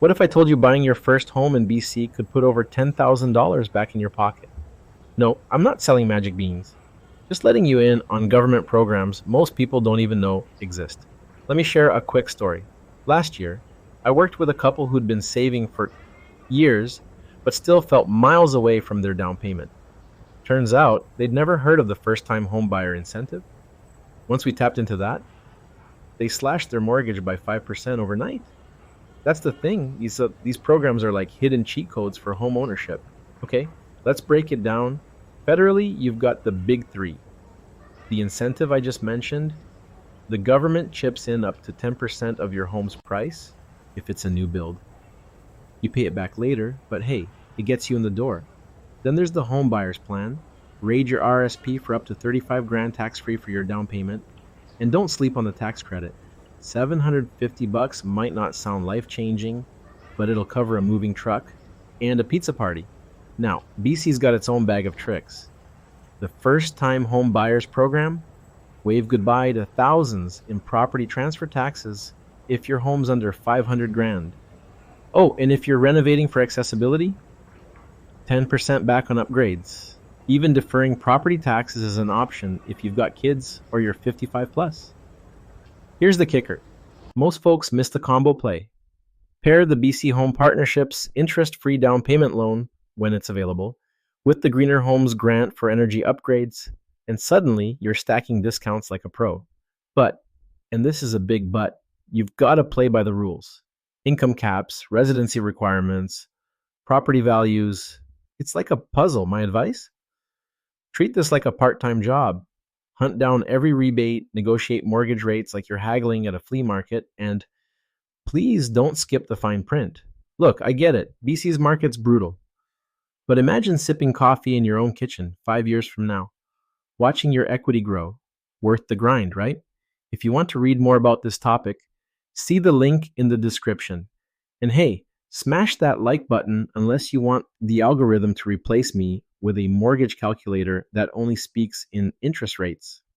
What if I told you buying your first home in BC could put over $10,000 back in your pocket? No, I'm not selling magic beans. Just letting you in on government programs most people don't even know exist. Let me share a quick story. Last year, I worked with a couple who'd been saving for years but still felt miles away from their down payment. Turns out they'd never heard of the first time home buyer incentive. Once we tapped into that, they slashed their mortgage by 5% overnight. That's the thing. These programs are like hidden cheat codes for home ownership. Okay, let's break it down. Federally, you've got the big three. The incentive I just mentioned, the government chips in up to 10% of your home's price if it's a new build. You pay it back later, but hey, it gets you in the door. Then there's the home buyer's plan. Raid your RSP for up to 35 grand tax-free for your down payment. And don't sleep on the tax credit. $750 might not sound life-changing, but it'll cover a moving truck and a pizza party. Now, BC's got its own bag of tricks. The first-time home buyers program, wave goodbye to thousands in property transfer taxes if your home's under 500 grand. Oh, and if you're renovating for accessibility, 10% back on upgrades. Even deferring property taxes is an option if you've got kids or you're 55 plus. Here's the kicker. Most folks miss the combo play. Pair the BC Home Partnership's interest-free down payment loan, when it's available, with the Greener Homes grant for energy upgrades, and suddenly you're stacking discounts like a pro. But, and this is a big but, you've got to play by the rules. Income caps, residency requirements, property values. It's like a puzzle. My advice? Treat this like a part-time job. Hunt down every rebate, negotiate mortgage rates like you're haggling at a flea market, and please don't skip the fine print. Look, I get it. BC's market's brutal. But imagine sipping coffee in your own kitchen 5 years from now, watching your equity grow. Worth the grind, right? If you want to read more about this topic, see the link in the description. And hey, smash that like button unless you want the algorithm to replace me with a mortgage calculator that only speaks in interest rates.